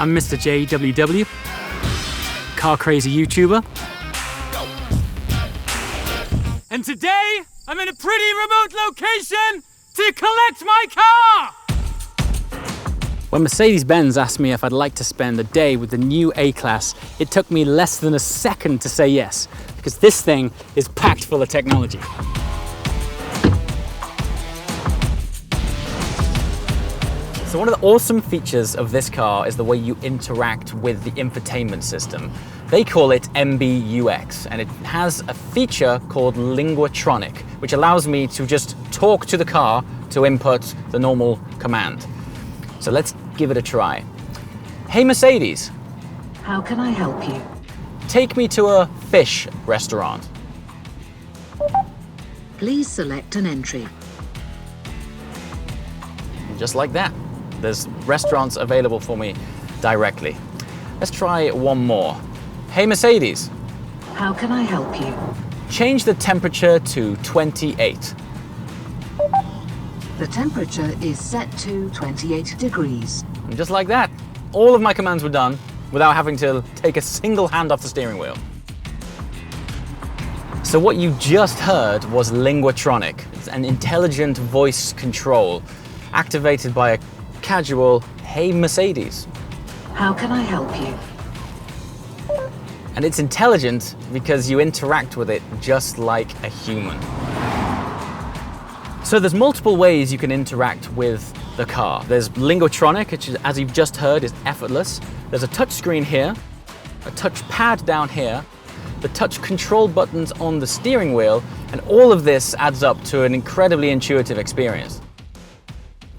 I'm MrJWW, car crazy YouTuber. And today, I'm in a pretty remote location to collect my car! When Mercedes-Benz asked me if I'd like to spend a day with the new A-Class, it took me less than a second to say yes, because this thing is packed full of technology. So one of the awesome features of this car is the way you interact with the infotainment system. They call it MBUX, and it has a feature called Linguatronic, which allows me to just talk to the car to input the normal command. So let's give it a try. Hey Mercedes. How can I help you? Take me to a fish restaurant. Please select an entry. Just like that. There's restaurants available for me directly. Let's try one more. Hey Mercedes. How can I help you? Change the temperature to 28. The temperature is set to 28 degrees. And just like that, all of my commands were done without having to take a single hand off the steering wheel. So what you just heard was Linguatronic. It's an intelligent voice control activated by a casual, hey Mercedes. How can I help you? And it's intelligent because you interact with it just like a human. So there's multiple ways you can interact with the car. There's Linguatronic, which, as you've just heard, is effortless. There's a touch screen here, a touch pad down here, the touch control buttons on the steering wheel, and all of this adds up to an incredibly intuitive experience.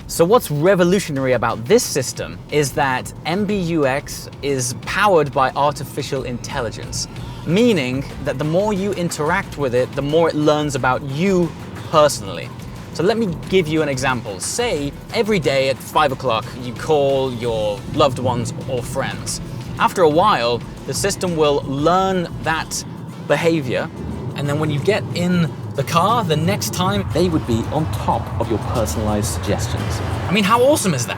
So what's revolutionary about this system is that MBUX is powered by artificial intelligence, meaning that the more you interact with it, the more it learns about you personally. So let me give you an example. Say every day at 5 o'clock you call your loved ones or friends. After a while, the system will learn that behavior, and then when you get in the car, the next time, they would be on top of your personalized suggestions. I mean, how awesome is that?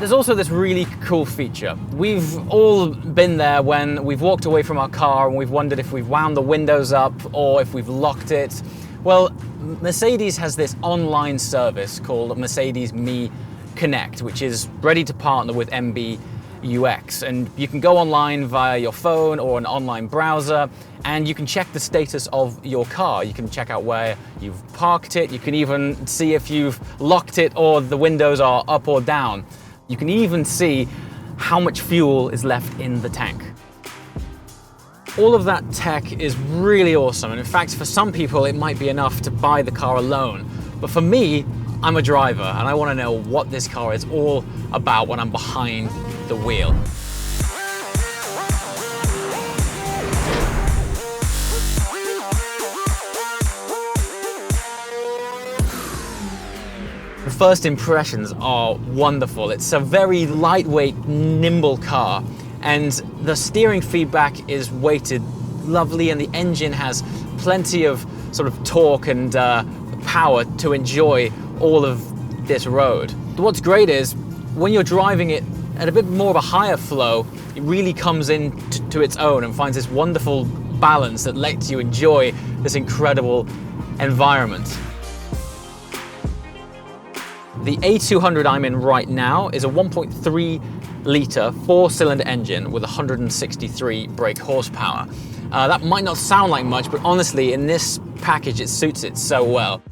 There's also this really cool feature. We've all been there when we've walked away from our car and we've wondered if we've wound the windows up or if we've locked it. Well, Mercedes has this online service called Mercedes Me Connect, which is ready to partner with MBUX. And you can go online via your phone or an online browser, and you can check the status of your car. You can check out where you've parked it. You can even see if you've locked it or the windows are up or down. You can even see how much fuel is left in the tank. All of that tech is really awesome, and in fact, for some people, it might be enough to buy the car alone. But for me, I'm a driver, and I want to know what this car is all about when I'm behind the wheel. The first impressions are wonderful. It's a very lightweight, nimble car, and the steering feedback is weighted lovely, and the engine has plenty of sort of torque and power to enjoy all of this road. What's great is when you're driving it at a bit more of a higher flow, it really comes into its own and finds this wonderful balance that lets you enjoy this incredible environment. The A200 I'm in right now is a 1.3 litre 4-cylinder engine with 163 brake horsepower. That might not sound like much, but honestly, in this package, it suits it so well.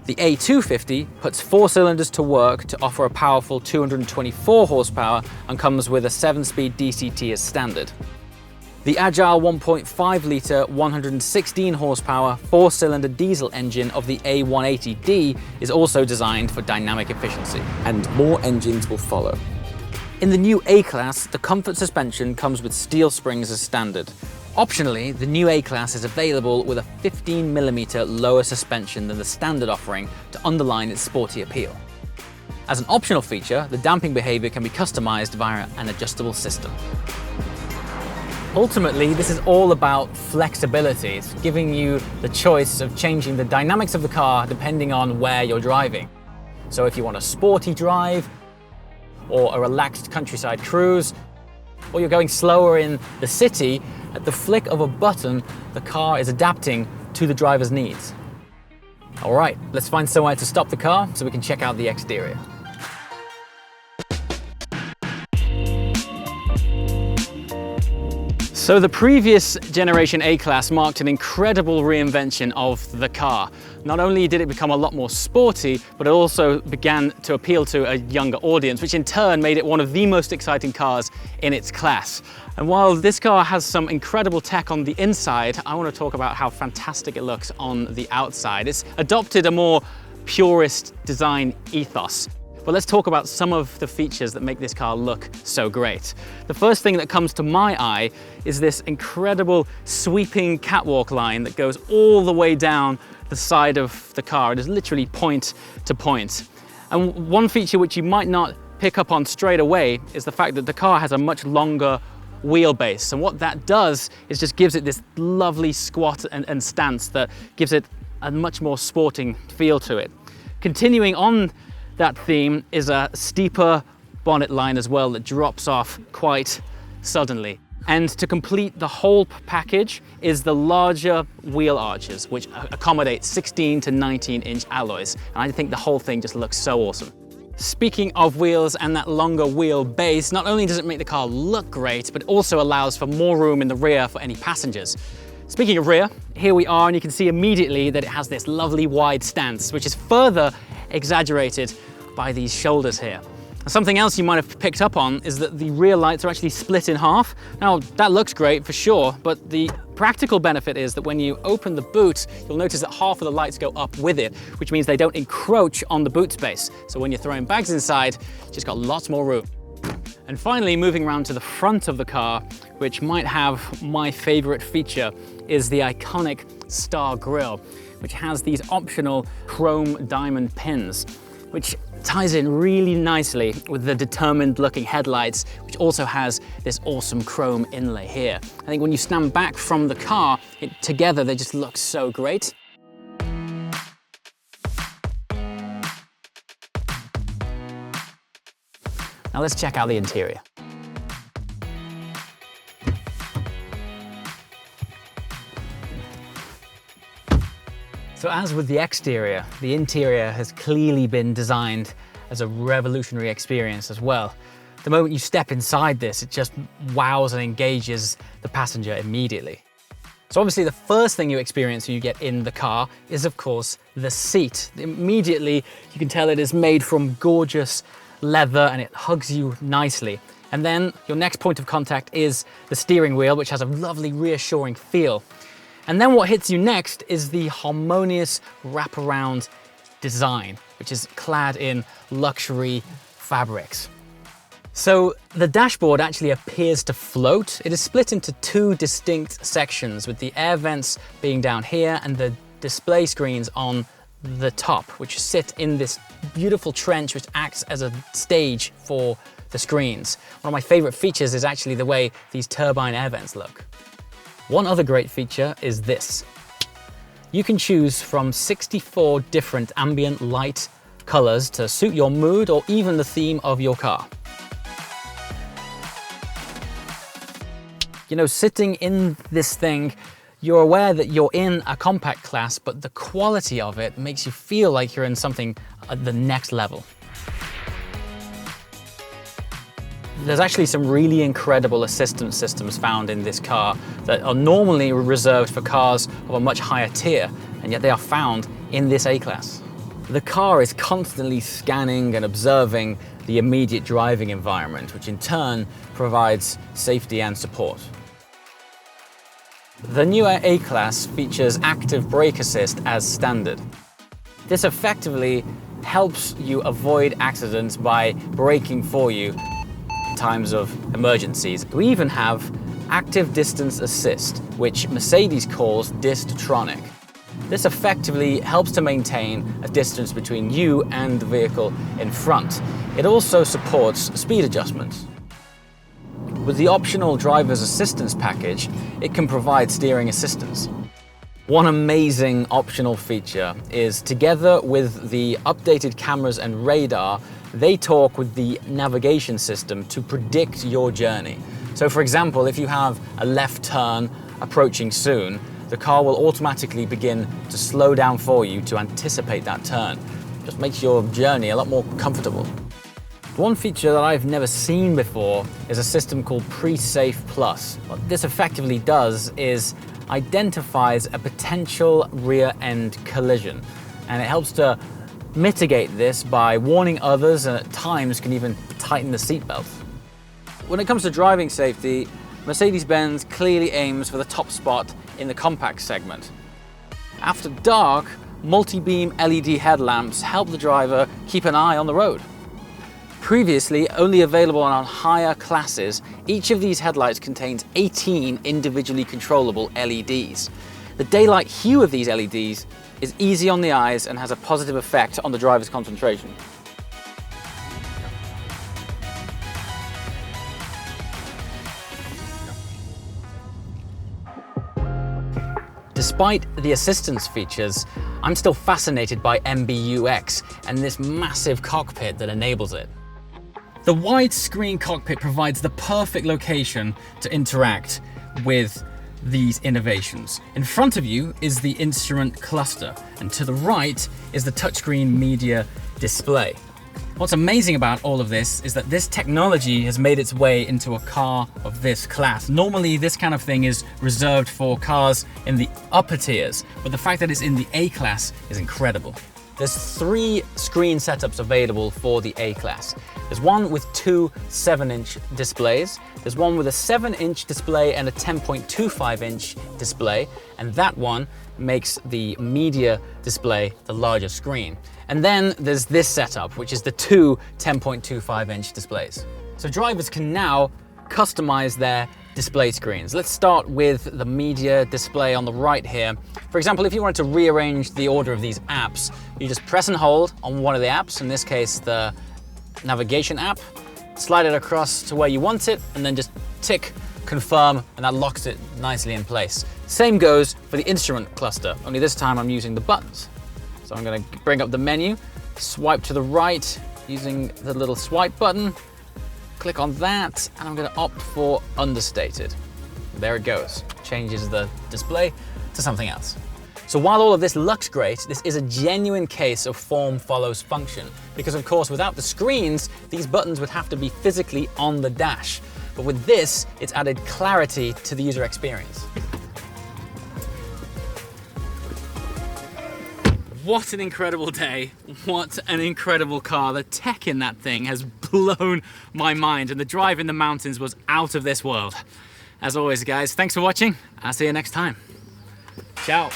The A250 puts 4 cylinders to work to offer a powerful 224 horsepower and comes with a 7-speed DCT as standard. The agile 1.5 litre 116 horsepower 4-cylinder diesel engine of the A180D is also designed for dynamic efficiency. And more engines will follow. In the new A-Class, the comfort suspension comes with steel springs as standard. Optionally, the new A-Class is available with a 15mm lower suspension than the standard offering to underline its sporty appeal. As an optional feature, the damping behavior can be customized via an adjustable system. Ultimately, this is all about flexibility. It's giving you the choice of changing the dynamics of the car depending on where you're driving. So if you want a sporty drive, or a relaxed countryside cruise, or you're going slower in the city, at the flick of a button, the car is adapting to the driver's needs. All right, let's find somewhere to stop the car so we can check out the exterior. So the previous generation A-Class marked an incredible reinvention of the car. Not only did it become a lot more sporty, but it also began to appeal to a younger audience, which in turn made it one of the most exciting cars in its class. And while this car has some incredible tech on the inside, I want to talk about how fantastic it looks on the outside. It's adopted a more purist design ethos. But let's talk about some of the features that make this car look so great. The first thing that comes to my eye is this incredible sweeping catwalk line that goes all the way down the side of the car. It is literally point to point. And one feature which you might not pick up on straight away is the fact that the car has a much longer wheelbase. And what that does is just gives it this lovely squat and stance that gives it a much more sporting feel to it. Continuing on that theme is a steeper bonnet line as well that drops off quite suddenly. And to complete the whole package is the larger wheel arches, which accommodate 16 to 19-inch alloys. And I think the whole thing just looks so awesome. Speaking of wheels and that longer wheel base, not only does it make the car look great, but it also allows for more room in the rear for any passengers. Speaking of rear, here we are, and you can see immediately that it has this lovely wide stance, which is further exaggerated by these shoulders here. Something else you might have picked up on is that the rear lights are actually split in half. Now, that looks great for sure, but the practical benefit is that when you open the boot, you'll notice that half of the lights go up with it, which means they don't encroach on the boot space. So when you're throwing bags inside, you've just got lots more room. And finally, moving around to the front of the car, which might have my favorite feature, is the iconic star grille, which has these optional chrome diamond pins, which ties in really nicely with the determined looking headlights, which also has this awesome chrome inlay here. I think when you stand back from the car, together they just look so great. Now let's check out the interior. So as with the exterior, the interior has clearly been designed as a revolutionary experience as well. The moment you step inside this, it just wows and engages the passenger immediately. So obviously the first thing you experience when you get in the car is of course the seat. Immediately you can tell it is made from gorgeous leather and it hugs you nicely. And then your next point of contact is the steering wheel, which has a lovely reassuring feel. And then what hits you next is the harmonious wraparound design, which is clad in luxury fabrics. So the dashboard actually appears to float. It is split into two distinct sections, with the air vents being down here and the display screens on the top, which sit in this beautiful trench which acts as a stage for the screens. One of my favorite features is actually the way these turbine air vents look. One other great feature is this. You can choose from 64 different ambient light colors to suit your mood or even the theme of your car. You know, sitting in this thing, you're aware that you're in a compact class, but the quality of it makes you feel like you're in something at the next level. There's actually some really incredible assistance systems found in this car that are normally reserved for cars of a much higher tier, and yet they are found in this A-Class. The car is constantly scanning and observing the immediate driving environment, which in turn provides safety and support. The newer A-Class features active brake assist as standard. This effectively helps you avoid accidents by braking for you in times of emergencies. We even have active distance assist, which Mercedes calls Distronic. This effectively helps to maintain a distance between you and the vehicle in front. It also supports speed adjustments. With the optional driver's assistance package, it can provide steering assistance. One amazing optional feature is, together with the updated cameras and radar, they talk with the navigation system to predict your journey. So for example, if you have a left turn approaching soon, the car will automatically begin to slow down for you to anticipate that turn. Just makes your journey a lot more comfortable. One feature that I've never seen before is a system called Pre-Safe Plus. What this effectively does is identifies a potential rear end collision, and it helps to mitigate this by warning others, and at times can even tighten the seatbelt. When it comes to driving safety, Mercedes-Benz clearly aims for the top spot in the compact segment. After dark, multi-beam LED headlamps help the driver keep an eye on the road. Previously only available on higher classes, each of these headlights contains 18 individually controllable LEDs. The daylight hue of these LEDs is easy on the eyes and has a positive effect on the driver's concentration. Despite the assistance features, I'm still fascinated by MBUX and this massive cockpit that enables it. The widescreen cockpit provides the perfect location to interact with these innovations. In front of you is the instrument cluster, and to the right is the touchscreen media display. What's amazing about all of this is that this technology has made its way into a car of this class. Normally, this kind of thing is reserved for cars in the upper tiers, but the fact that it's in the A-class is incredible. There's 3 screen setups available for the A-class. There's one with 2 7-inch displays. There's one with a 7-inch display and a 10.25-inch display, and that one makes the media display the larger screen. And then there's this setup, which is the 2 10.25-inch displays. So drivers can now customize their display screens. Let's start with the media display on the right here. For example, if you wanted to rearrange the order of these apps, you just press and hold on one of the apps, in this case the navigation app, slide it across to where you want it, and then just tick confirm, and that locks it nicely in place. Same goes for the instrument cluster, only this time I'm using the buttons. So I'm going to bring up the menu, swipe to the right using the little swipe button, click on that, and I'm going to opt for understated. There it goes, changes the display to something else. So while all of this looks great, this is a genuine case of form follows function, because of course without the screens, these buttons would have to be physically on the dash. But with this, it's added clarity to the user experience. What an incredible day. What an incredible car. The tech in that thing has blown my mind, and the drive in the mountains was out of this world. As always, guys, thanks for watching. I'll see you next time. Ciao.